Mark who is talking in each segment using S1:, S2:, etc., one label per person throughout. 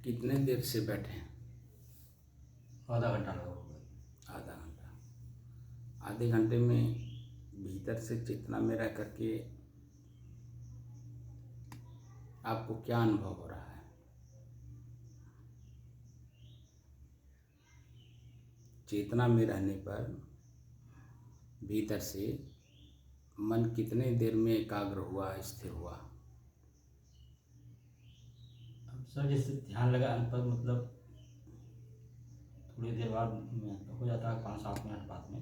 S1: कितने देर से बैठे हैं?
S2: आधा घंटा लगा होगा।
S1: आधा घंटा। आधे घंटे में भीतर से चेतना में रह करके आपको क्या अनुभव हो रहा है? चेतना में रहने पर भीतर से मन कितने देर में एकाग्र हुआ, स्थिर हुआ?
S2: अब सर जैसे ध्यान लगाने पर मतलब थोड़ी देर बाद में तो हो जाता है 5-7 मिनट बाद में,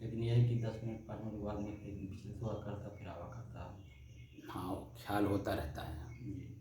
S2: लेकिन यह है कि 10 मिनट 5 मिनट बाद में फिर विचलित हुआ करता फिर आवा करता।
S1: हाँ, ख्याल होता रहता है।
S2: जी।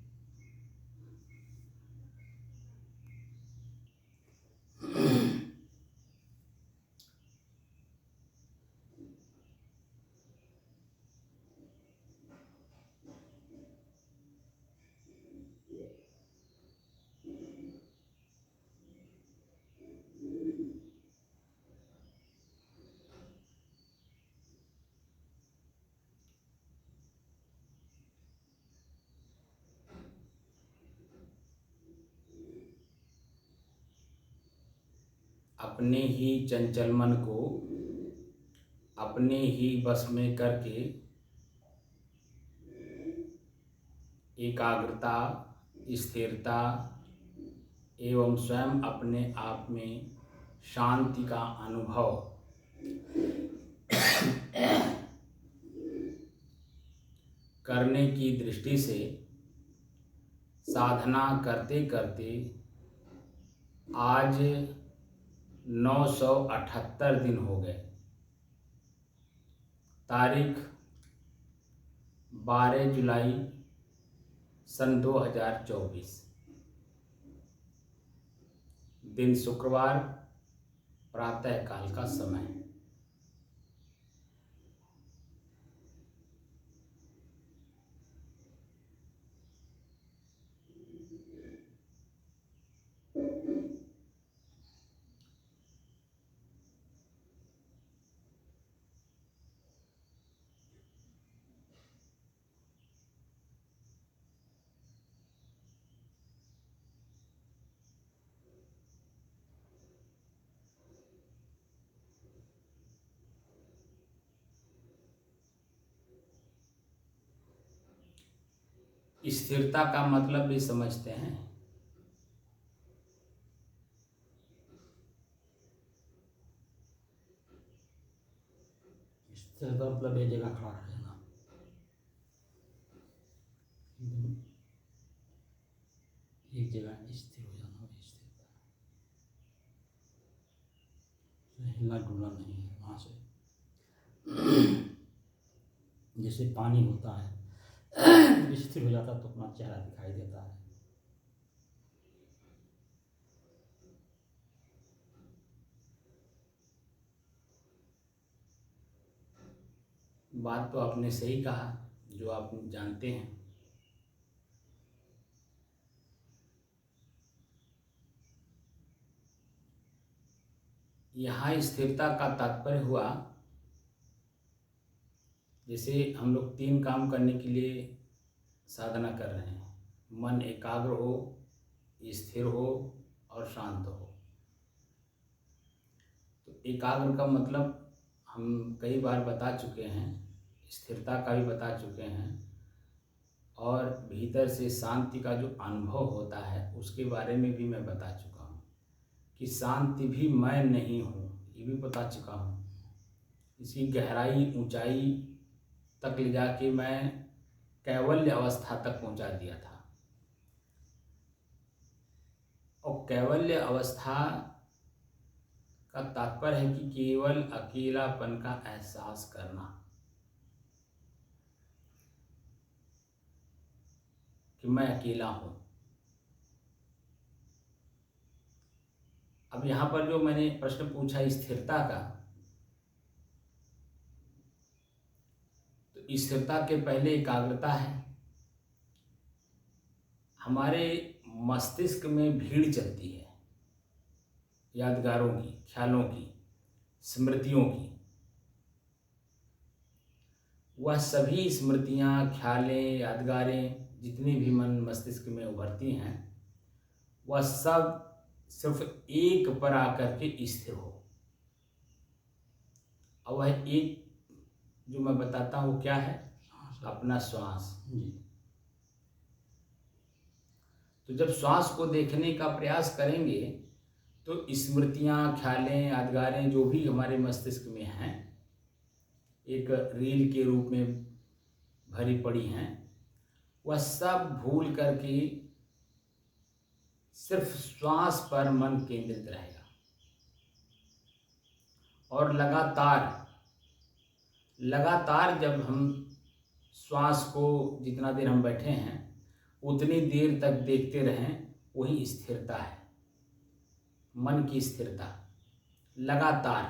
S1: अपने ही चंचल मन को अपने ही बस में करके एकाग्रता, स्थिरता एवं स्वयं अपने आप में शांति का अनुभव करने की दृष्टि से साधना करते करते आज 978 दिन हो गए। तारीख 12 जुलाई सन 2024, दिन शुक्रवार, प्रातः काल का समय। स्थिरता का मतलब भी समझते हैं।
S2: स्थिरता मतलब एक जगह खड़ा रहना, एक जगह स्थिर हो जाना। वही स्थिरता, हिलना डुलना नहीं है वहाँ से। जैसे पानी होता है जब स्थिर हो जाता है तो अपना चेहरा दिखाई देता है।
S1: बात तो आपने सही कहा, जो आप जानते हैं। यहाँ स्थिरता का तात्पर्य हुआ, जैसे हम लोग 3 काम करने के लिए साधना कर रहे हैं। मन एकाग्र हो, स्थिर हो और शांत हो। तो एकाग्र का मतलब हम कई बार बता चुके हैं, स्थिरता का भी बता चुके हैं, और भीतर से शांति का जो अनुभव होता है उसके बारे में भी मैं बता चुका हूँ कि शांति भी मैं नहीं हूँ, ये भी बता चुका हूँ। इसकी गहराई, ऊंचाई तक ले जाके मैं कैवल्य अवस्था तक पहुंचा दिया था। और कैवल्य अवस्था का तात्पर्य है कि केवल अकेलापन का एहसास करना, कि मैं अकेला हूं। अब यहाँ पर जो मैंने प्रश्न पूछा स्थिरता का, तो स्थिरता के पहले एकाग्रता है। हमारे मस्तिष्क में भीड़ चलती है, यादगारों की, ख्यालों की, स्मृतियों की। वह सभी स्मृतियाँ, ख्यालें, यादगारें जितनी भी मन मस्तिष्क में उभरती हैं, वह सब सिर्फ एक पर आकर के स्थिर हो। और वह एक जो मैं बताता हूँ वो क्या है? अपना श्वास। तो जब श्वास को देखने का प्रयास करेंगे तो स्मृतियाँ, ख्यालें, यादगारें जो भी हमारे मस्तिष्क में हैं, एक रील के रूप में भरी पड़ी हैं, वह सब भूल करके सिर्फ श्वास पर मन केंद्रित रहेगा। और लगातार जब हम श्वास को जितना देर हम बैठे हैं उतनी देर तक देखते रहें, वही स्थिरता है, मन की स्थिरता। लगातार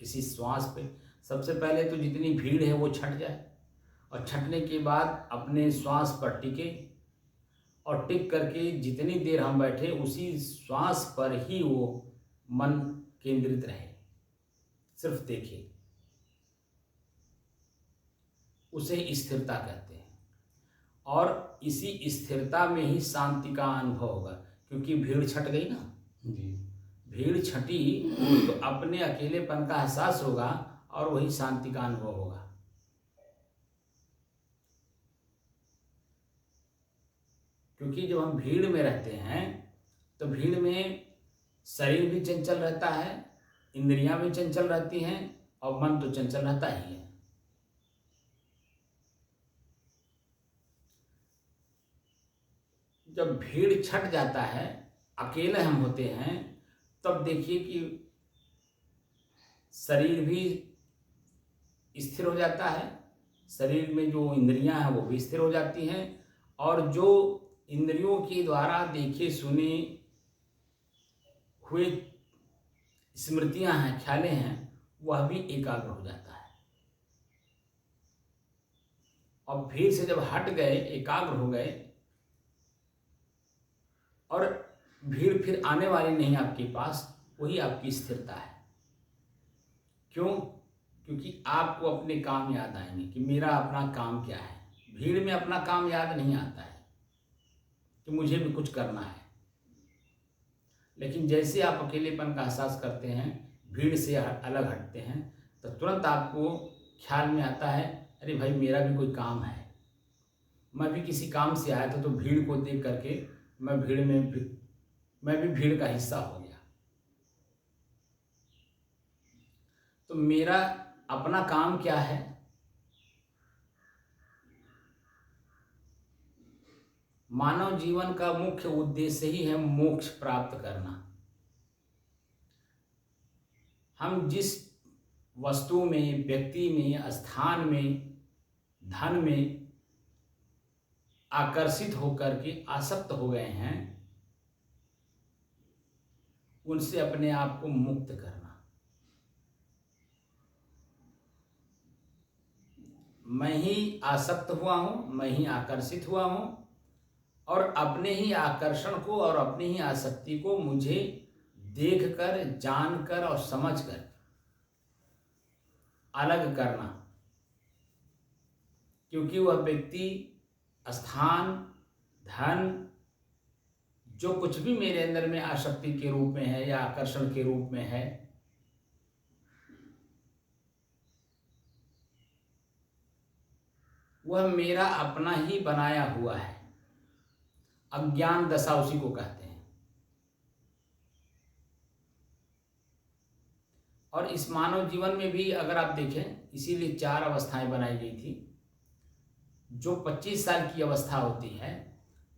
S1: इसी श्वास पे सबसे पहले तो जितनी भीड़ है वो छट जाए, और छटने के बाद अपने श्वास पर टिके, और टिक करके जितनी देर हम बैठे उसी श्वास पर ही वो मन केंद्रित रहे, सिर्फ देखे, उसे स्थिरता कहते हैं। और इसी स्थिरता में ही शांति का अनुभव होगा, क्योंकि भीड़ छट गई ना जी। भीड़ छटी तो अपने अकेलेपन का एहसास होगा और वही शांति का अनुभव होगा। क्योंकि जब हम भीड़ में रहते हैं तो भीड़ में शरीर भी चंचल रहता है, इंद्रियां भी चंचल रहती हैं, और मन तो चंचल रहता ही है। जब भीड़ छट जाता है, अकेले हम होते हैं, तब देखिए कि शरीर भी स्थिर हो जाता है, शरीर में जो इंद्रियां हैं वो भी स्थिर हो जाती हैं, और जो इंद्रियों के द्वारा देखे सुने हुए स्मृतियां हैं, ख्यालें हैं, वह भी एकाग्र हो जाता है। और भीड़ से जब हट गए, एकाग्र हो गए, और भीड़ फिर आने वाली नहीं आपके पास, वही आपकी स्थिरता है। क्यों? क्योंकि आपको अपने काम याद आएंगे कि मेरा अपना काम क्या है। भीड़ में अपना काम याद नहीं आता है कि मुझे भी कुछ करना है। लेकिन जैसे आप अकेलेपन का एहसास करते हैं, भीड़ से अलग हटते हैं, तो तुरंत आपको ख्याल में आता है, अरे भाई मेरा भी कोई काम है, मैं भी किसी काम से आया था। तो भीड़ को देख करके मैं भी भीड़ का हिस्सा हो गया। तो मेरा अपना काम क्या है? मानव जीवन का मुख्य उद्देश्य ही है मोक्ष प्राप्त करना। हम जिस वस्तु में, व्यक्ति में, स्थान में, धन में आकर्षित होकर के आसक्त हो गए हैं, उनसे अपने आप को मुक्त करना। मैं ही आसक्त हुआ हूं, मैं ही आकर्षित हुआ हूं, और अपने ही आकर्षण को और अपनी ही आसक्ति को मुझे देखकर, जानकर और समझकर अलग करना। क्योंकि वह व्यक्ति, स्थान, धन, जो कुछ भी मेरे अंदर में आसक्ति के रूप में है या आकर्षण के रूप में है, वह मेरा अपना ही बनाया हुआ है। अज्ञान दशा उसी को कहते हैं। और इस मानव जीवन में भी अगर आप देखें, इसीलिए 4 अवस्थाएं बनाई गई थी। जो 25 साल की अवस्था होती है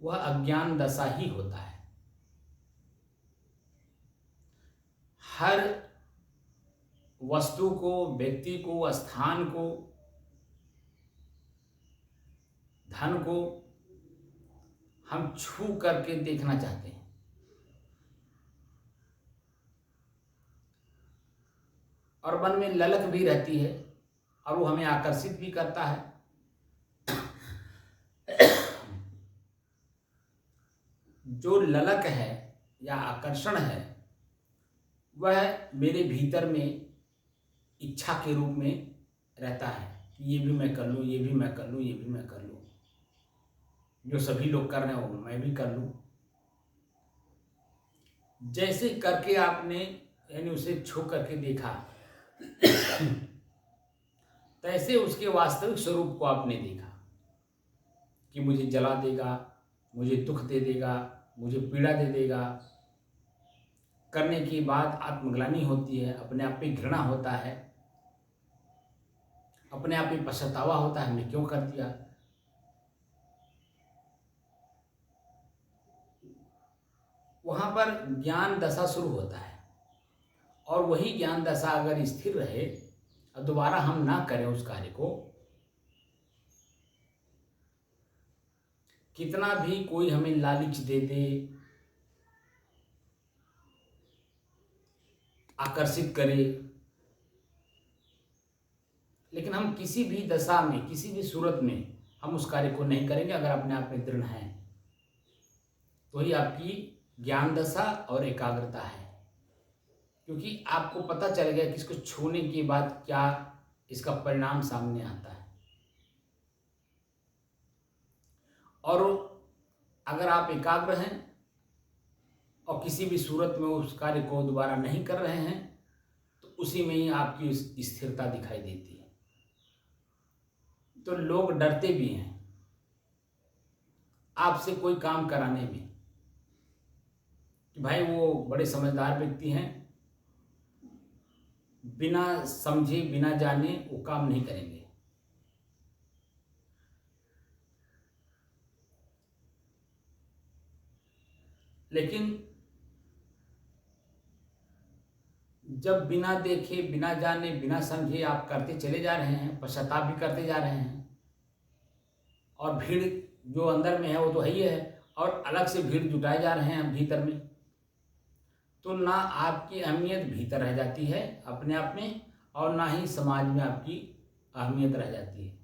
S1: वह अज्ञान दशा ही होता है। हर वस्तु को, व्यक्ति को, स्थान को, धन को हम छू करके देखना चाहते हैं। और मन में ललक भी रहती है और वो हमें आकर्षित भी करता है। जो ललक है या आकर्षण है वह मेरे भीतर में इच्छा के रूप में रहता है कि ये भी मैं कर लूँ, ये भी मैं कर लूँ, ये भी मैं कर लूँ, जो सभी लोग कर रहे हो मैं भी कर लूँ। जैसे करके आपने यानी उसे छू करके देखा, तैसे उसके वास्तविक स्वरूप को आपने देखा कि मुझे जला देगा, मुझे दुख दे देगा, मुझे पीड़ा दे देगा। करने के बाद आत्मग्लानि होती है, अपने आप पे घृणा होता है, अपने आप पे पछतावा होता है, मैं क्यों कर दिया। वहाँ पर ज्ञान दशा शुरू होता है, और वही ज्ञान दशा अगर स्थिर रहे और दोबारा हम ना करें उस कार्य को, कितना भी कोई हमें लालच दे दे, आकर्षित करे, लेकिन हम किसी भी दशा में, किसी भी सूरत में हम उस कार्य को नहीं करेंगे अगर अपने आप में दृढ़ हैं। तो ही आपकी ज्ञान दशा और एकाग्रता है, क्योंकि आपको पता चल गया कि इसको छूने के बाद क्या इसका परिणाम सामने आता है। और अगर आप एकाग्र हैं और किसी भी सूरत में उस कार्य को दोबारा नहीं कर रहे हैं, तो उसी में ही आपकी स्थिरता दिखाई देती है। तो लोग डरते भी हैं आपसे कोई काम कराने में कि भाई वो बड़े समझदार व्यक्ति हैं, बिना समझे बिना जाने वो काम नहीं करेंगे। लेकिन जब बिना देखे, बिना जाने, बिना समझे आप करते चले जा रहे हैं, पश्चाताप भी करते जा रहे हैं, और भीड़ जो अंदर में है वो तो है ही है, और अलग से भीड़ जुटाए जा रहे हैं भीतर में, तो ना आपकी अहमियत भीतर रह जाती है अपने आप में, और ना ही समाज में आपकी अहमियत रह जाती है।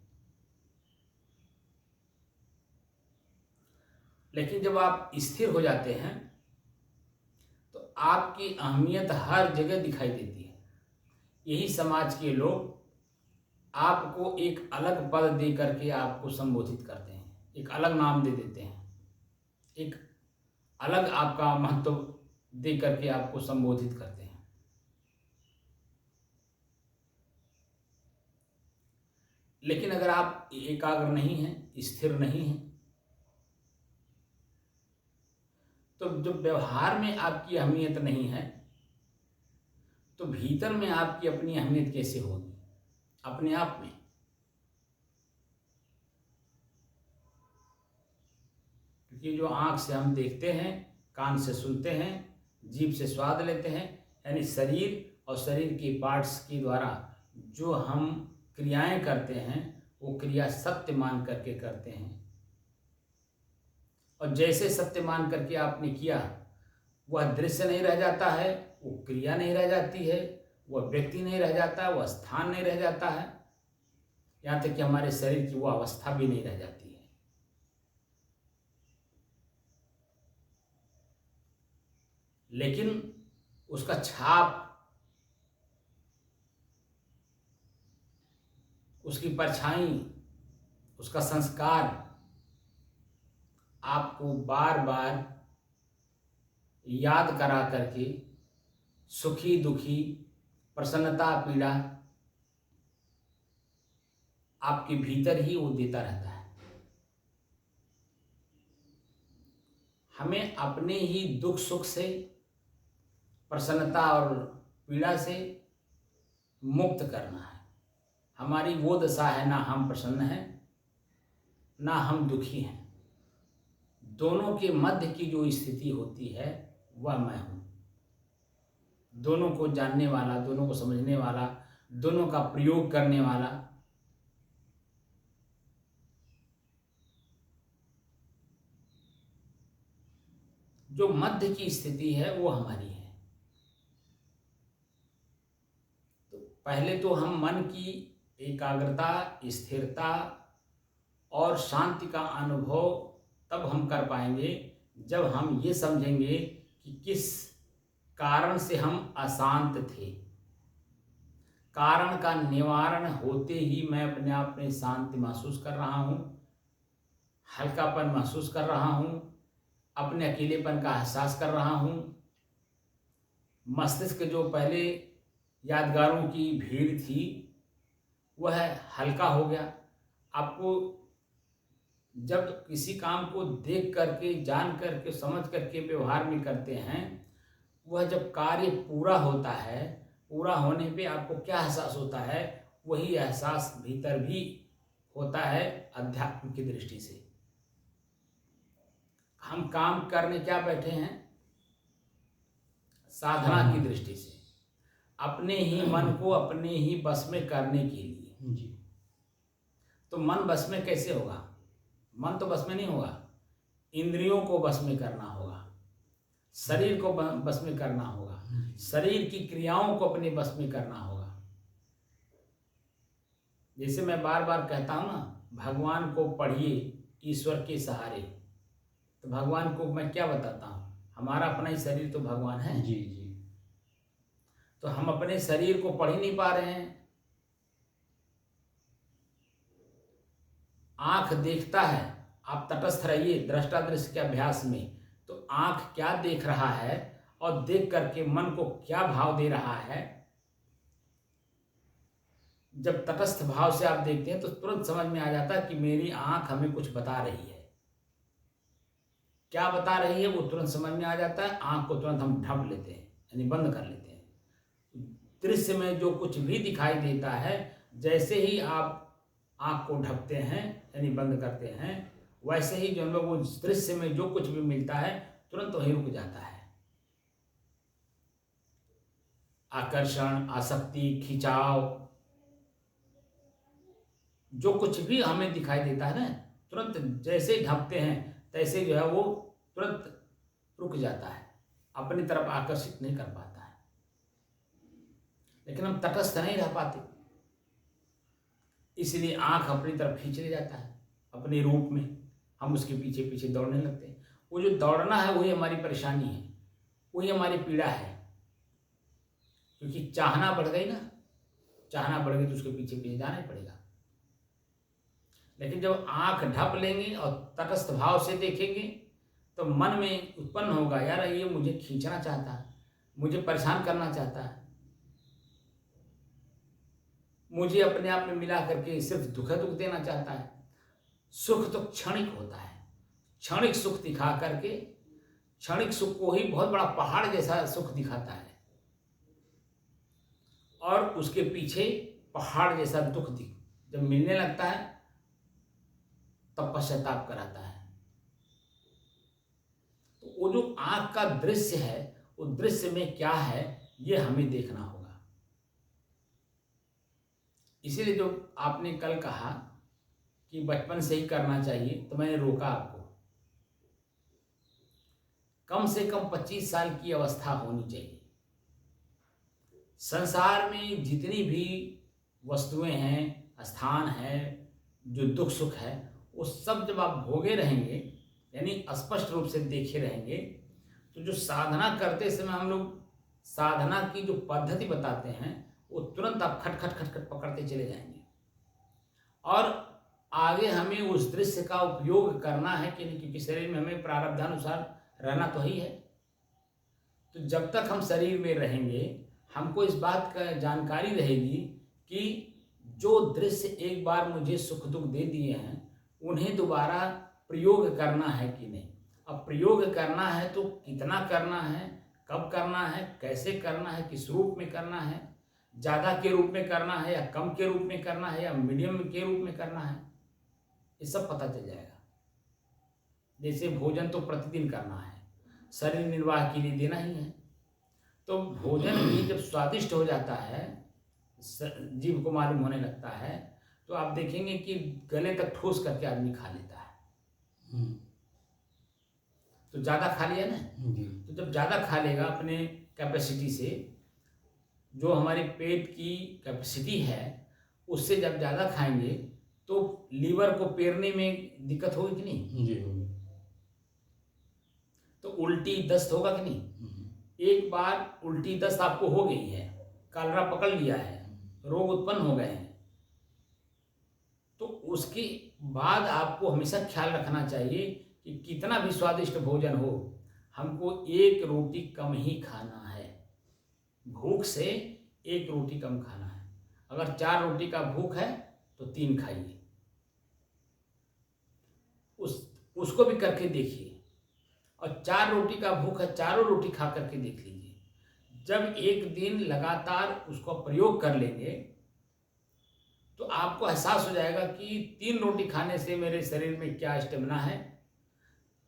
S1: लेकिन जब आप स्थिर हो जाते हैं तो आपकी अहमियत हर जगह दिखाई देती है। यही समाज के लोग आपको एक अलग पद दे करके आपको संबोधित करते हैं, एक अलग नाम दे देते हैं, एक अलग आपका महत्व दे करके आपको संबोधित करते हैं। लेकिन अगर आप एकाग्र नहीं हैं, स्थिर नहीं हैं, तो जब व्यवहार में आपकी अहमियत नहीं है, तो भीतर में आपकी अपनी अहमियत कैसे होगी अपने आप में। क्योंकि जो आँख से हम देखते हैं, कान से सुनते हैं, जीभ से स्वाद लेते हैं, यानी शरीर और शरीर के पार्ट्स के द्वारा जो हम क्रियाएं करते हैं, वो क्रिया सत्य मान करके करते हैं। और जैसे सत्य मान करके आपने किया, वह दृश्य नहीं रह जाता है, वो क्रिया नहीं रह जाती है, वह व्यक्ति नहीं रह जाता, वह स्थान नहीं रह जाता है, यहाँ तक कि हमारे शरीर की वो अवस्था भी नहीं रह जाती है। लेकिन उसका छाप, उसकी परछाई, उसका संस्कार आपको बार बार याद करा करके सुखी दुखी, प्रसन्नता पीड़ा आपके भीतर ही वो देता रहता है। हमें अपने ही दुख सुख से, प्रसन्नता और पीड़ा से मुक्त करना है। हमारी वो दशा है, ना हम प्रसन्न हैं ना हम दुखी हैं, दोनों के मध्य की जो स्थिति होती है वह मैं हूँ। दोनों को जानने वाला, दोनों को समझने वाला, दोनों का प्रयोग करने वाला, जो मध्य की स्थिति है वो हमारी है। तो पहले तो हम मन की एकाग्रता, स्थिरता और शांति का अनुभव तब हम कर पाएंगे जब हम ये समझेंगे कि किस कारण से हम अशांत थे। कारण का निवारण होते ही मैं अपने आप में शांति महसूस कर रहा हूँ, हल्कापन महसूस कर रहा हूँ, अपने अकेलेपन का एहसास कर रहा हूँ, मस्तिष्क जो पहले यादगारों की भीड़ थी वह हल्का हो गया। आपको जब किसी काम को देख करके, जान करके, समझ करके व्यवहार में करते हैं, वह जब कार्य पूरा होता है, पूरा होने पे आपको क्या एहसास होता है, वही एहसास भीतर भी होता है अध्यात्म की दृष्टि से। हम काम करने क्या बैठे हैं? साधना की दृष्टि से, अपने ही मन को अपने ही बस में करने के लिए
S2: जी।
S1: तो मन बस में कैसे होगा? मन तो बस में नहीं होगा, इंद्रियों को बस में करना होगा, शरीर को बस में करना होगा, शरीर की क्रियाओं को अपने बस में करना होगा। जैसे मैं बार बार कहता हूँ ना, भगवान को पढ़िए ईश्वर के सहारे, तो भगवान को मैं क्या बताता हूँ? हमारा अपना ही शरीर तो भगवान है।
S2: जी जी।
S1: तो हम अपने शरीर को पढ़ ही नहीं पा रहे हैं। आंख देखता है, आप तटस्थ रहिए दृष्टा दृश्य के अभ्यास में, तो आंख क्या देख रहा है और देख करके मन को क्या भाव दे रहा है, जब तटस्थ भाव से आप देखते हैं तो तुरंत समझ में आ जाता है कि मेरी आंख हमें कुछ बता रही है। क्या बता रही है वो तुरंत समझ में आ जाता है। आंख को तुरंत हम ढक लेते हैं, यानी बंद कर लेते हैं। दृश्य में जो कुछ भी दिखाई देता है, जैसे ही आप आंख को ढकते हैं यानी बंद करते हैं, वैसे ही जो हम लोग उस दृश्य में जो कुछ भी मिलता है तुरंत वही रुक जाता है। आकर्षण, आसक्ति, खिंचाव, जो कुछ भी हमें दिखाई देता है ना, तुरंत जैसे ही ढकते हैं तैसे जो है वो तुरंत रुक जाता है, अपनी तरफ आकर्षित नहीं कर पाता है। लेकिन हम तटस्थ नहीं रह पाते, इसलिए आंख अपनी तरफ खींच ले जाता है अपने रूप में, हम उसके पीछे पीछे दौड़ने लगते हैं। वो जो दौड़ना है वही हमारी परेशानी है, वही हमारी पीड़ा है, क्योंकि चाहना बढ़ गई ना, चाहना बढ़ गई तो उसके पीछे पीछे जाना ही पड़ेगा। लेकिन जब आंख ढप लेंगे और तटस्थ भाव से देखेंगे तो मन में उत्पन्न होगा, यार ये मुझे खींचना चाहता है, मुझे परेशान करना चाहता है, मुझे अपने आप में मिला करके सिर्फ दुख देना चाहता है। सुख तो क्षणिक होता है, क्षणिक सुख दिखा करके, क्षणिक सुख को ही बहुत बड़ा पहाड़ जैसा सुख दिखाता है और उसके पीछे पहाड़ जैसा दुख जब मिलने लगता है तब पश्चाताप कराता है। तो वो जो आंख का दृश्य है, वो दृश्य में क्या है ये हमें देखना होगा। इसीलिए जो आपने कल कहा कि बचपन से ही करना चाहिए, तो मैंने रोका आपको। कम से कम 25 साल की अवस्था होनी चाहिए। संसार में जितनी भी वस्तुएं हैं, स्थान है, जो दुख सुख है, वो सब जब आप भोगे रहेंगे, यानी स्पष्ट रूप से देखे रहेंगे, तो जो साधना करते समय हम लोग साधना की जो पद्धति बताते हैं वो तुरंत आप खट खट खट खट पकड़ते चले जाएंगे। और आगे हमें उस दृश्य का उपयोग करना है कि नहीं, क्योंकि शरीर में हमें प्रारब्धानुसार रहना तो ही है। तो जब तक हम शरीर में रहेंगे हमको इस बात का जानकारी रहेगी कि जो दृश्य एक बार मुझे सुख दुख दे दिए हैं उन्हें दोबारा प्रयोग करना है कि नहीं। अब प्रयोग करना है तो कितना करना है, कब करना है, कैसे करना है, किस रूप में करना है, ज़्यादा के रूप में करना है या कम के रूप में करना है या मीडियम के रूप में करना है, ये सब पता चल जाएगा। जैसे भोजन तो प्रतिदिन करना है, शरीर निर्वाह के लिए देना ही है, तो भोजन भी जब स्वादिष्ट हो जाता है, जीभ को मालूम होने लगता है, तो आप देखेंगे कि गले तक ठोस करके आदमी खा लेता है। तो ज़्यादा खा लिया ना, तो जब ज़्यादा खा लेगा अपने कैपेसिटी से, जो हमारे पेट की कैपेसिटी है उससे जब ज़्यादा खाएंगे तो लीवर को पेरने में दिक्कत होगी कि नहीं?
S2: जी होगी।
S1: तो उल्टी दस्त होगा कि नहीं? एक बार उल्टी दस्त आपको हो गई है, कलरा पकड़ लिया है, रोग उत्पन्न हो गए हैं, तो उसके बाद आपको हमेशा ख्याल रखना चाहिए कि कितना भी स्वादिष्ट भोजन हो, हमको एक रोटी कम ही खाना है। भूख से 1 रोटी कम खाना है। अगर 4 रोटी का भूख है तो 3 खाइए। उसको भी करके देखिए। और 4 रोटी का भूख है, चारों रोटी खा करके देख लीजिए। जब 1 दिन लगातार उसको प्रयोग कर लेंगे तो आपको एहसास हो जाएगा कि 3 रोटी खाने से मेरे शरीर में क्या स्टेमिना है,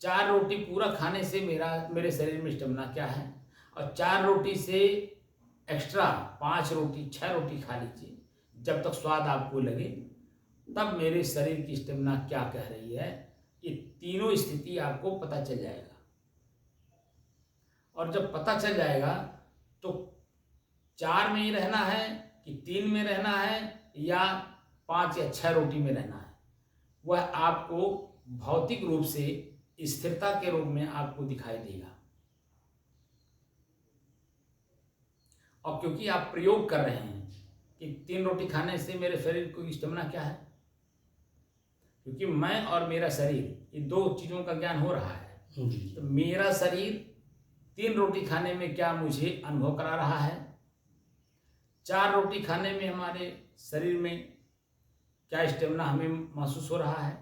S1: 4 रोटी पूरा खाने से मेरे शरीर में स्टेमिना क्या है, और 4 रोटी से एक्स्ट्रा 5 रोटी 6 रोटी खा लीजिए। जब तक स्वाद आपको लगे तब मेरे शरीर की स्टेमिना क्या कह रही है, ये तीनों स्थिति आपको पता चल जाएगा। और जब पता चल जाएगा तो 4 में ही रहना है कि 3 में रहना है या 5 या 6 रोटी में रहना है, वह आपको भौतिक रूप से स्थिरता के रूप में आपको दिखाई देगा। और क्योंकि आप प्रयोग कर रहे हैं कि 3 रोटी खाने से मेरे शरीर को स्टेमिना क्या है, क्योंकि मैं और मेरा शरीर ये 2 चीज़ों का ज्ञान हो रहा है। तो मेरा शरीर 3 रोटी खाने में क्या मुझे अनुभव करा रहा है, 4 रोटी खाने में हमारे शरीर में क्या स्टेमिना हमें महसूस हो रहा है,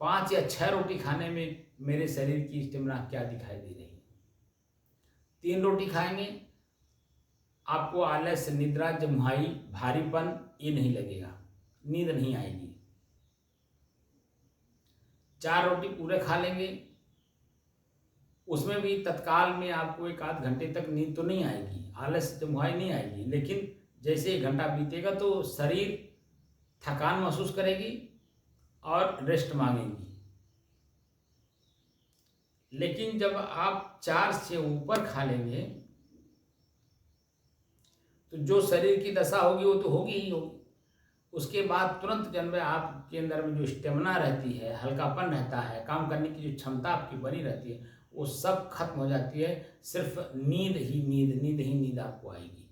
S1: 5 या 6 रोटी खाने में मेरे शरीर की स्टेमिना क्या दिखाई दे रही है। 3 रोटी खाएंगे आपको आलस्य, निद्रा, जमुहाई, भारीपन ये नहीं लगेगा, नींद नहीं आएगी। 4 रोटी पूरे खा लेंगे, उसमें भी तत्काल में आपको 1 आध घंटे तक नींद तो नहीं आएगी, आलस्य, जमुहाई नहीं आएगी, लेकिन जैसे 1 घंटा बीतेगा तो शरीर थकान महसूस करेगी और रेस्ट मांगेगी। लेकिन जब आप 4 से ऊपर खा लेंगे तो जो शरीर की दशा होगी वो तो होगी ही होगी। उसके बाद तुरंत जन्म आपके अंदर में जो स्टेमिना रहती है, हल्कापन रहता है, काम करने की जो क्षमता आपकी बनी रहती है, वो सब खत्म हो जाती है। सिर्फ नींद ही नींद आपको आएगी।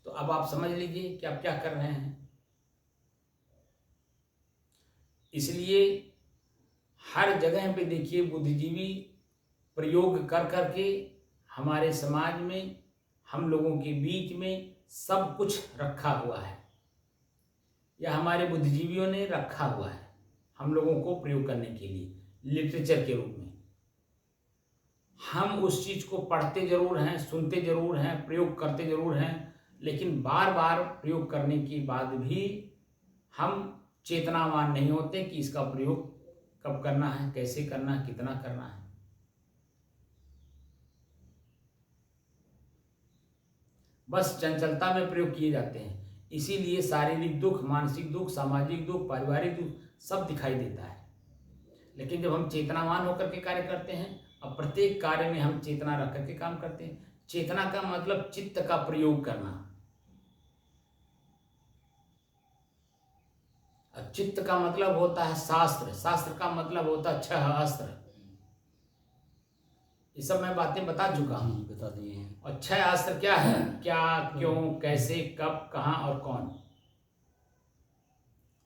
S1: तो अब आप समझ लीजिए कि आप क्या कर रहे हैं। इसलिए हर जगह पे देखिए बुद्धिजीवी प्रयोग कर करके हमारे समाज में, हम लोगों के बीच में सब कुछ रखा हुआ है, या हमारे बुद्धिजीवियों ने रखा हुआ है हम लोगों को प्रयोग करने के लिए लिटरेचर के रूप में। हम उस चीज़ को पढ़ते जरूर हैं, सुनते जरूर हैं, प्रयोग करते जरूर हैं, लेकिन बार बार प्रयोग करने के बाद भी हम चेतनावान नहीं होते कि इसका प्रयोग कब करना है, कैसे करना है, कितना करना है। बस चंचलता में प्रयोग किए जाते हैं। इसीलिए शारीरिक दुख, मानसिक दुख, सामाजिक दुख, पारिवारिक दुख सब दिखाई देता है। लेकिन जब हम चेतनावान होकर के कार्य करते हैं, अब प्रत्येक कार्य में हम चेतना रख करके काम करते हैं। चेतना का मतलब चित्त का प्रयोग करना। चित्त का मतलब होता है शास्त्र, शास्त्र का मतलब होता है 6 अस्त्र। ये सब मैं बातें बता चुका हूँ,
S2: बता दिए हैं।
S1: और 6 अस्त्र क्या है, क्या, क्यों, कैसे, कब, कहाँ और कौन।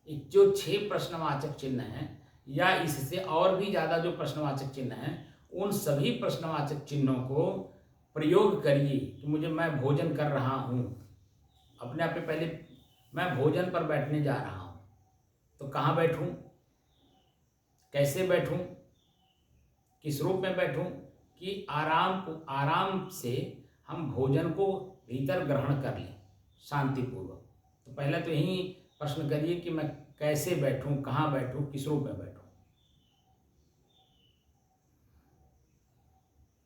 S1: जो 6 प्रश्नवाचक चिन्ह हैं या इससे और भी ज्यादा जो प्रश्नवाचक चिन्ह हैं, उन सभी प्रश्नवाचक चिन्हों को प्रयोग करिए कि मैं भोजन कर रहा हूँ। अपने आप पे पहले मैं भोजन पर बैठने जा रहा हूँ, तो कहाँ बैठूं, कैसे बैठूं, किस रूप में बैठूं कि आराम से हम भोजन को भीतर ग्रहण कर लें शांतिपूर्वक। तो पहले तो यही प्रश्न करिए कि मैं कैसे बैठूं, कहाँ बैठूं, किस रूप में बैठूं।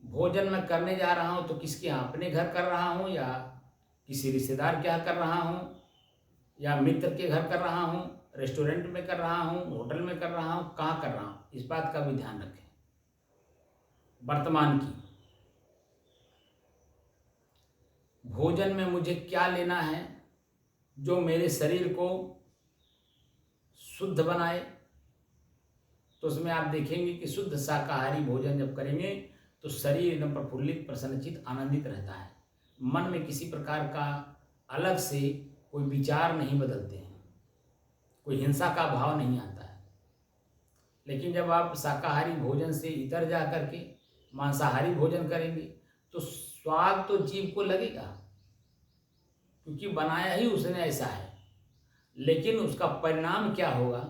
S1: भोजन मैं करने जा रहा हूं तो किसके यहाँ, अपने घर कर रहा हूं या किसी रिश्तेदार के यहाँ कर रहा हूं या मित्र के घर कर रहा हूं, रेस्टोरेंट में कर रहा हूं, होटल में कर रहा हूं, कहाँ कर रहा हूं, इस बात का भी ध्यान रखें। वर्तमान की भोजन में मुझे क्या लेना है जो मेरे शरीर को शुद्ध बनाए। तो उसमें आप देखेंगे कि शुद्ध शाकाहारी भोजन जब करेंगे तो शरीर एकदम प्रफुल्लित, प्रसन्नचित, आनंदित रहता है। मन में किसी प्रकार का अलग से कोई विचार नहीं बदलते हैं, कोई हिंसा का भाव नहीं आता है। लेकिन जब आप शाकाहारी भोजन से इतर जा करके मांसाहारी भोजन करेंगे तो स्वाद तो जीभ को लगेगा, क्योंकि बनाया ही उसने ऐसा है। लेकिन उसका परिणाम क्या होगा?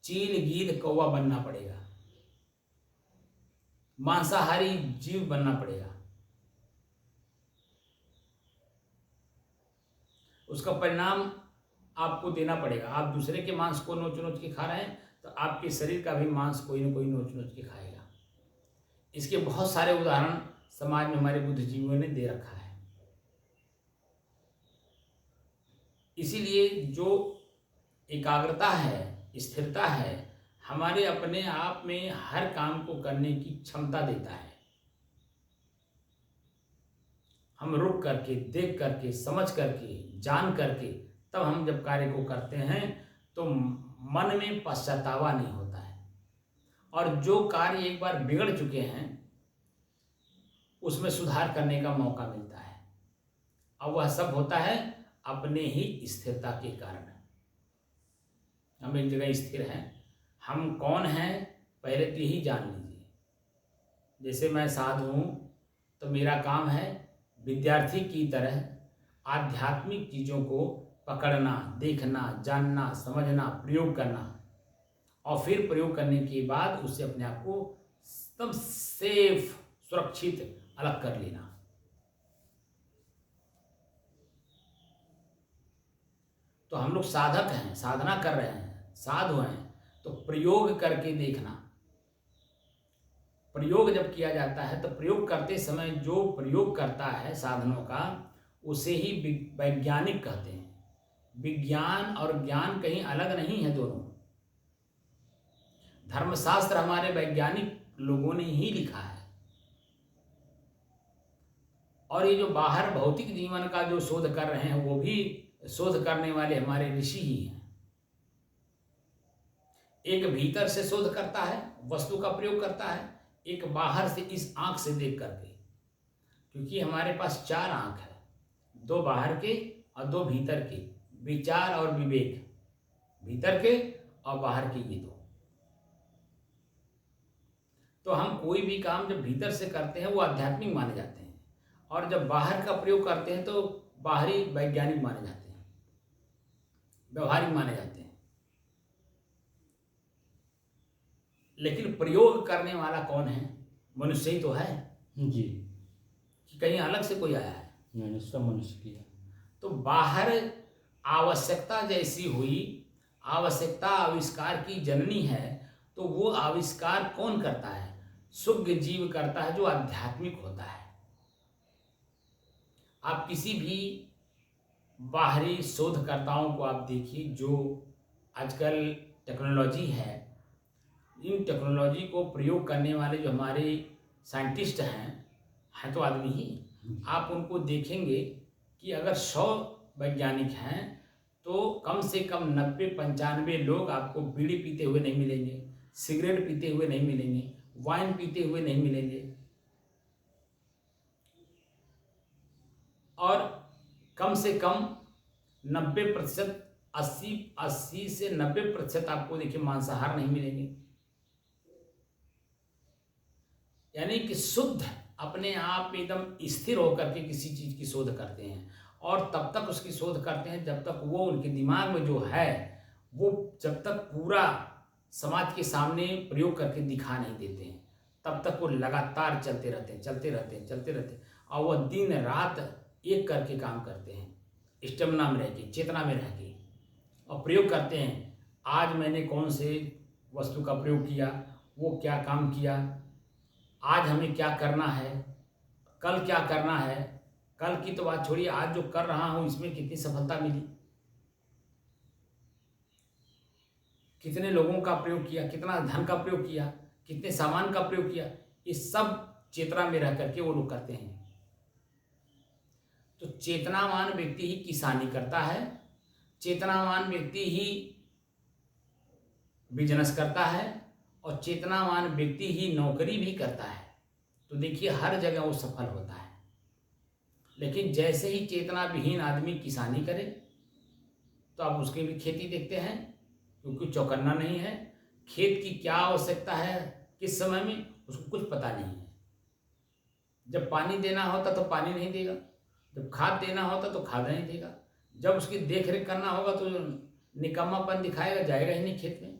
S1: चील गीद कौवा बनना पड़ेगा, मांसाहारी जीव बनना पड़ेगा। उसका परिणाम आपको देना पड़ेगा। आप दूसरे के मांस को नोच नोच के खा रहे हैं तो आपके शरीर का भी मांस कोई ना कोई नोच नोच के खाएगा। इसके बहुत सारे उदाहरण समाज में हमारे बुद्धिजीवियों ने दे रखा है। इसीलिए जो एकाग्रता है, स्थिरता है, हमारे अपने आप में हर काम को करने की क्षमता देता है। हम रुक करके, देख करके, समझ करके, जान करके तब हम जब कार्य को करते हैं तो मन में पश्चातावा नहीं होता है। और जो कार्य एक बार बिगड़ चुके हैं उसमें सुधार करने का मौका मिलता है। अब वह सब होता है अपने ही स्थिरता के कारण। हम एक जगह स्थिर हैं। हम कौन हैं पहले तो यही जान लीजिए। जैसे मैं साधु हूँ तो मेरा काम है विद्यार्थी की तरह आध्यात्मिक चीज़ों को पकड़ना, देखना, जानना, समझना, प्रयोग करना और फिर प्रयोग करने के बाद उससे अपने आप को एकदम सेफ, सुरक्षित अलग कर लेना। तो हम लोग साधक हैं, साधना कर रहे हैं, साधु हैं, तो प्रयोग करके देखना। प्रयोग जब किया जाता है तो प्रयोग करते समय जो प्रयोग करता है साधनों का उसे ही वैज्ञानिक कहते हैं। विज्ञान और ज्ञान कहीं अलग नहीं है, दोनों। धर्मशास्त्र हमारे वैज्ञानिक लोगों ने ही लिखा है। और ये जो बाहर भौतिक जीवन का जो शोध कर रहे हैं वो भी शोध करने वाले हमारे ऋषि ही हैं। एक भीतर से शोध करता है, वस्तु का प्रयोग करता है, एक बाहर से इस आंख से देख करके। क्योंकि हमारे पास 4 आंख है, 2 बाहर के और 2 भीतर के, विचार और विवेक, भीतर के और बाहर के, ये 2। तो हम कोई भी काम जब भीतर से करते हैं वो आध्यात्मिक माने जाते हैं, और जब बाहर का प्रयोग करते हैं तो बाहरी वैज्ञानिक माने जाते हैं, व्यवहारिक माने जाते हैं। लेकिन प्रयोग करने वाला कौन है? मनुष्य ही तो है
S2: जी।
S1: कि कहीं अलग से कोई आया है?
S2: नहीं, सब मनुष्य की है।
S1: तो बाहर आवश्यकता जैसी हुई, आवश्यकता आविष्कार की जननी है, तो वो आविष्कार कौन करता है? शुद्ध जीव करता है, जो आध्यात्मिक होता है। आप किसी भी बाहरी शोधकर्ताओं को आप देखिए, जो आजकल टेक्नोलॉजी है, इन टेक्नोलॉजी को प्रयोग करने वाले जो हमारे साइंटिस्ट हैं तो आदमी ही। आप उनको देखेंगे कि अगर 100 वैज्ञानिक हैं तो कम से कम 90-95 लोग आपको बीड़ी पीते हुए नहीं मिलेंगे, सिगरेट पीते हुए नहीं मिलेंगे, वाइन पीते हुए नहीं मिलेंगे, और कम से कम 90%, 80 से 90% आपको देखिए मांसाहार नहीं मिलेंगे। यानी कि शुद्ध अपने आप में एकदम स्थिर होकर के किसी चीज़ की शोध करते हैं, और तब तक उसकी शोध करते हैं जब तक वो उनके दिमाग में जो है वो जब तक पूरा समाज के सामने प्रयोग करके दिखा नहीं देते हैं, तब तक वो लगातार चलते रहते हैं, और वह दिन रात एक करके काम करते हैं, स्टेमिना में रह के, चेतना में रह के, और प्रयोग करते हैं। आज मैंने कौन से वस्तु का प्रयोग किया, वो क्या काम किया, आज हमें क्या करना है, कल क्या करना है, कल की तो बात छोड़िए, आज जो कर रहा हूँ इसमें कितनी सफलता मिली, कितने लोगों का प्रयोग किया, कितना धन का प्रयोग किया, कितने सामान का प्रयोग किया, इस सब चेतना में रह करके वो लोग करते हैं। तो चेतनावान व्यक्ति ही किसानी करता है, चेतनावान व्यक्ति ही बिजनेस करता है, और चेतनावान व्यक्ति ही नौकरी भी करता है। तो देखिए हर जगह वो सफल होता है। लेकिन जैसे ही चेतना विहीन आदमी किसानी करे तो आप उसकी भी खेती देखते हैं, क्योंकि चौकन्ना नहीं है, खेत की क्या आवश्यकता है किस समय में, उसको कुछ पता नहीं है। जब पानी देना होता तो पानी नहीं देगा, जब खाद देना होता तो खाद नहीं देगा, जब उसकी देख रेख करना होगा तो निकम्मापन दिखाएगा, जाएगा ही नहीं खेत में।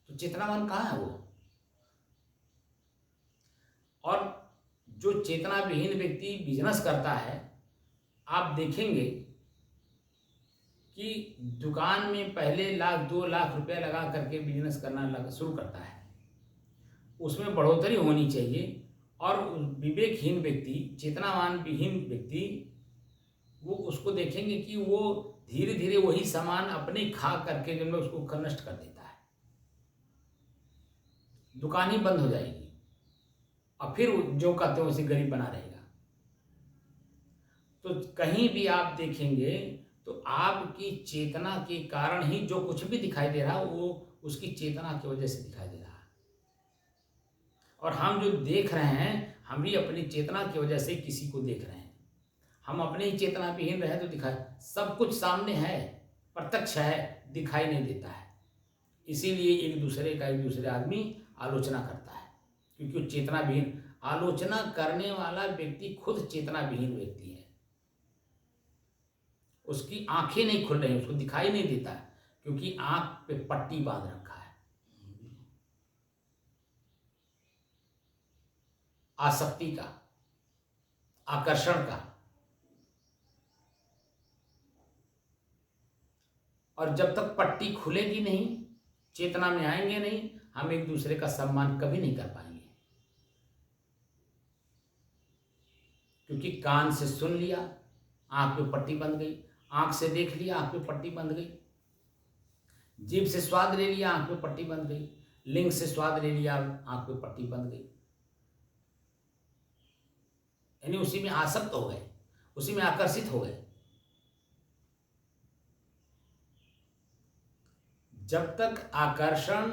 S1: तो चेतनावान कहाँ है वो? और जो चेतना विहीन व्यक्ति बिजनेस करता है, आप देखेंगे कि दुकान में पहले 1 लाख 2 लाख रुपया लगा करके बिजनेस करना शुरू करता है, उसमें बढ़ोतरी होनी चाहिए। और विवेकहीन व्यक्ति, चेतनावान विहीन व्यक्ति, वो उसको देखेंगे कि वो धीरे धीरे वही सामान अपने खा करके जो है उसको नष्ट कर देता है, दुकान ही बंद हो जाएगी और फिर जो कहते हैं उसे गरीब बना रहेगा। तो कहीं भी आप देखेंगे तो आपकी चेतना के कारण ही जो कुछ भी दिखाई दे रहा है वो उसकी चेतना की वजह से दिखाई दे रहा है। और हम जो देख रहे हैं, हम भी अपनी चेतना की वजह से किसी को देख रहे हैं। हम अपने ही चेतना विहीन रहे तो दिखाई, सब कुछ सामने है, प्रत्यक्ष है, दिखाई नहीं देता है। इसीलिए एक दूसरे आदमी आलोचना करता है, क्योंकि वो चेतना विहीन। आलोचना करने वाला व्यक्ति खुद चेतना विहीन व्यक्ति है, उसकी आंखें नहीं खुल रही, उसको दिखाई नहीं देता, क्योंकि आंख पे पट्टी बांध रखा है आसक्ति का, आकर्षण का। और जब तक पट्टी खुलेगी नहीं, चेतना में आएंगे नहीं, हम एक दूसरे का सम्मान कभी नहीं कर पाएंगे। क्योंकि कान से सुन लिया, आंख पे पट्टी बंध गई, आंख से देख लिया, आंख पे पट्टी बंध गई, जीभ से स्वाद ले लिया, आंख पे पट्टी बंध गई, लिंग से स्वाद ले लिया, आंख पे पट्टी बंध गई। यानी उसी में आसक्त हो गए, उसी में आकर्षित हो गए। जब तक आकर्षण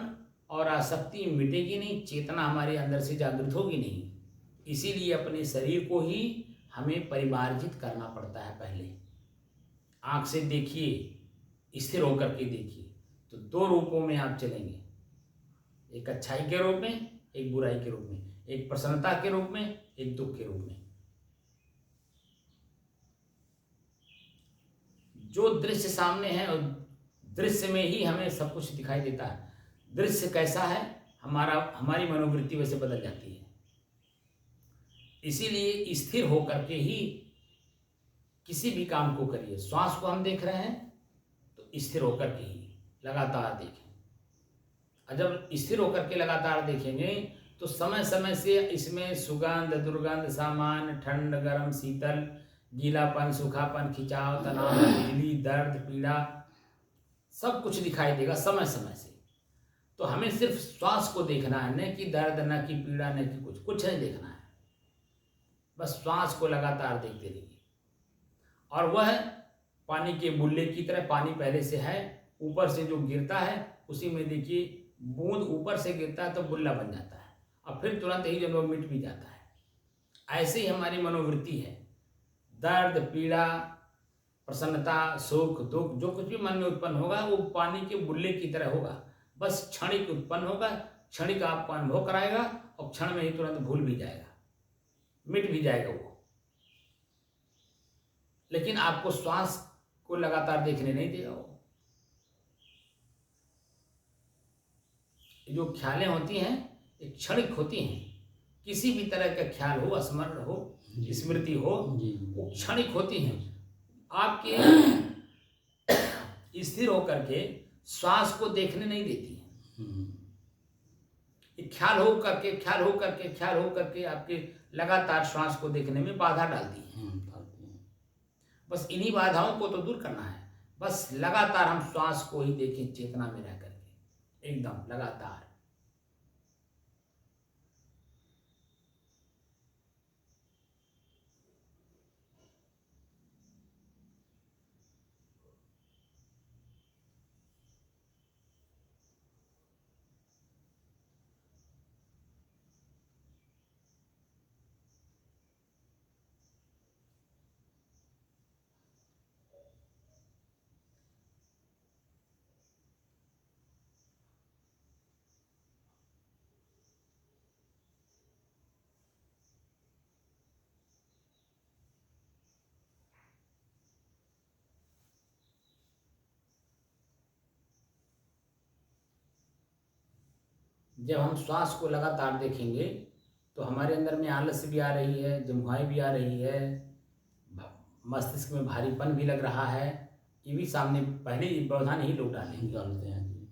S1: और आसक्ति मिटेगी नहीं, चेतना हमारे अंदर से जागृत होगी नहीं। इसीलिए अपने शरीर को ही हमें परिमार्जित करना पड़ता है। पहले आंख से देखिए, स्थिर होकर के देखिए, तो 2 रूपों में आप चलेंगे, एक अच्छाई के रूप में, एक बुराई के रूप में, एक प्रसन्नता के रूप में, एक दुख के रूप में। जो दृश्य सामने है, और दृश्य में ही हमें सब कुछ दिखाई देता है। दृश्य कैसा है, हमारी मनोवृत्ति वैसे बदल जाती है। इसीलिए स्थिर होकर के ही किसी भी काम को करिए। श्वास को हम देख रहे हैं तो स्थिर होकर के ही लगातार देखें, और जब स्थिर होकर के लगातार देखेंगे तो समय समय से इसमें सुगंध, दुर्गंध, सामान्य, ठंड, गर्म, शीतल, गीलापन, सूखापन, खिंचाव, तनाव, बिजली, दर्द, पीड़ा, सब कुछ दिखाई देगा समय समय से। तो हमें सिर्फ श्वास को देखना है, न कि दर्द, न कि पीड़ा, न कि कुछ नहीं देखना है। बस श्वास को लगातार देखते रहिए। और वह पानी के बुल्ले की तरह, पानी पहले से है, ऊपर से जो गिरता है उसी में देखिए, बूंद ऊपर से गिरता है तो बुल्ला बन जाता है, और फिर तुरंत ही जो मिट भी जाता है। ऐसे ही हमारी मनोवृत्ति है। दर्द, पीड़ा, प्रसन्नता, सुख, दुख, जो कुछ भी मन में उत्पन्न होगा वो पानी के बुल्ले की तरह होगा। बस क्षणिक उत्पन्न होगा, क्षणिक आपको अनुभव कराएगा, और क्षण में ही तुरंत भूल भी जाएगा, मिट भी जाएगा वो। लेकिन आपको श्वास को लगातार देखने नहीं देगा वो। जो ख्यालें होती हैं एक क्षणिक होती हैं। किसी भी तरह का ख्याल हो, स्मरण हो, स्मृति हो, वो क्षणिक होती हैं। आपके स्थिर होकर के श्वास को देखने नहीं देती है। ख्याल हो करके आपके लगातार श्वास को देखने में बाधा डालती है। बस इन्हीं बाधाओं को तो दूर करना है। बस लगातार हम श्वास को ही देखें, चेतना में रह करके, एकदम लगातार। जब हम श्वास को लगातार देखेंगे तो हमारे अंदर में आलस भी आ रही है, जमुहाई भी आ रही है, मस्तिष्क में भारीपन भी लग रहा है, ये भी सामने पहले ही व्यवधान ही लोग डालेंगे।
S2: डालते हैं जी।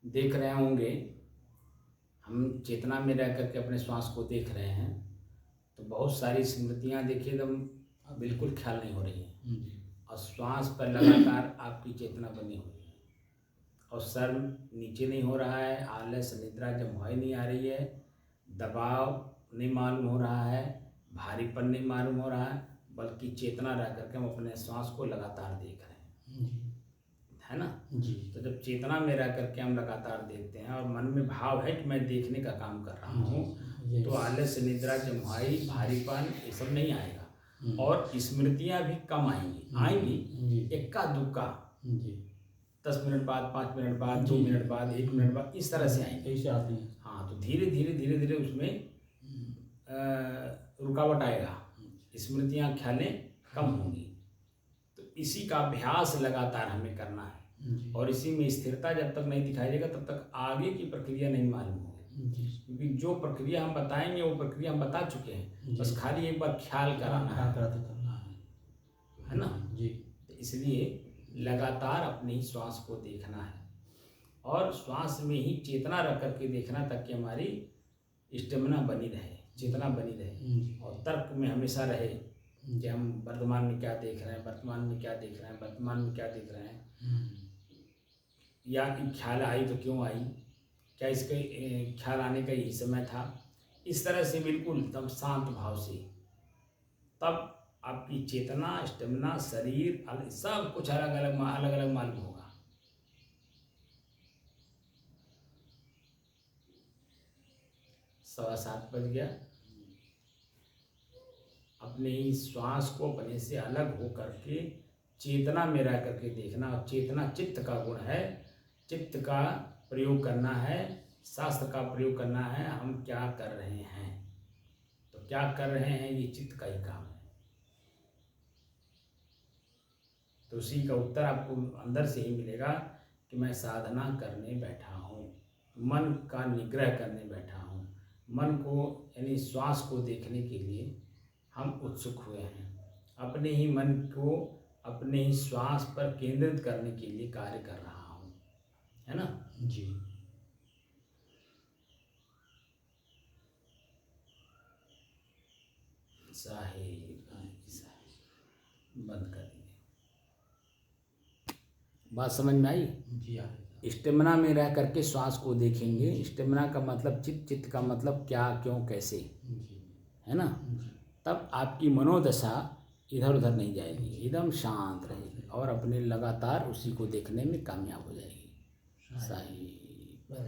S1: देख रहे होंगे, हम चेतना में रह करके अपने श्वास को देख रहे हैं, तो बहुत सारी स्मृतियाँ देखिए एकदम बिल्कुल ख्याल नहीं हो रही हैं, और श्वास पर लगातार आपकी चेतना बनी हुई है, और सर नीचे नहीं हो रहा है, आलस निद्रा जमुआई नहीं आ रही है, दबाव नहीं मालूम हो रहा है, भारीपन नहीं मालूम हो रहा है, बल्कि चेतना रह करके हम अपने श्वास को लगातार देख रहे हैं, है ना
S2: जी।
S1: तो जब चेतना में रह करके हम लगातार देखते हैं और मन में भाव है कि मैं देखने का काम कर रहा हूँ, तो आलस निद्रा जमुआई भारीपन ये सब नहीं आएगा, और स्मृतियाँ भी कम आएंगी इक्का दुक्का, 10 मिनट बाद, 5 मिनट बाद, 2 मिनट बाद, 1 मिनट बाद, इस तरह से आएंगे,
S2: ऐसे आती हैं।
S1: हाँ, तो धीरे धीरे उसमें रुकावट आएगा, स्मृतियाँ ख्यालें कम होंगी। तो इसी का अभ्यास लगातार हमें करना है, और इसी में स्थिरता जब तक नहीं दिखाई देगा तब तक आगे की प्रक्रिया नहीं मालूम होगी, क्योंकि जो प्रक्रिया हम बताएंगे वो प्रक्रिया हम बता चुके हैं, बस खाली एक बार ख्याल कराना है ना
S2: जी।
S1: तो इसलिए लगातार अपने श्वास को देखना है, और श्वास में ही चेतना रख करके देखना, ताकि हमारी स्टेमिना बनी रहे, चेतना बनी रहे, और तर्क में हमेशा रहे कि हम वर्तमान में क्या देख रहे हैं, वर्तमान में क्या देख रहे हैं, वर्तमान में क्या देख रहे हैं, या कि ख्याल आई तो क्यों आई, क्या इसके ख्याल आने का यही समय था, इस तरह से बिल्कुल एकदम शांत भाव से, तब आपकी चेतना, स्टेमिना, शरीर सब कुछ अलग अलग मालूम होगा। सवा 7 बज गया। अपने ही श्वास को अपने से अलग हो करके चेतना में रह करके देखना, और चेतना चित्त का गुण है, चित्त का प्रयोग करना है, शास्त्र का प्रयोग करना है, हम क्या कर रहे हैं, तो क्या कर रहे हैं ये चित्त का ही काम है। तो उसी का उत्तर आपको अंदर से ही मिलेगा कि मैं साधना करने बैठा हूँ, मन का निग्रह करने बैठा हूँ, मन को यानी श्वास को देखने के लिए हम उत्सुक हुए हैं, अपने ही मन को अपने ही श्वास पर केंद्रित करने के लिए कार्य कर रहा हूँ, है ना
S2: जी।
S1: साहिब बंद कर दीजिए। बात समझ में आई?
S2: जी।
S1: स्टेमिना में रह करके श्वास को देखेंगे। स्टेमिना का मतलब चित्त का मतलब क्या, क्यों, कैसे, है ना। तब आपकी मनोदशा इधर उधर नहीं जाएगी, एकदम शांत रहेगी, और अपने लगातार उसी को देखने में कामयाब हो जाएगी। सही।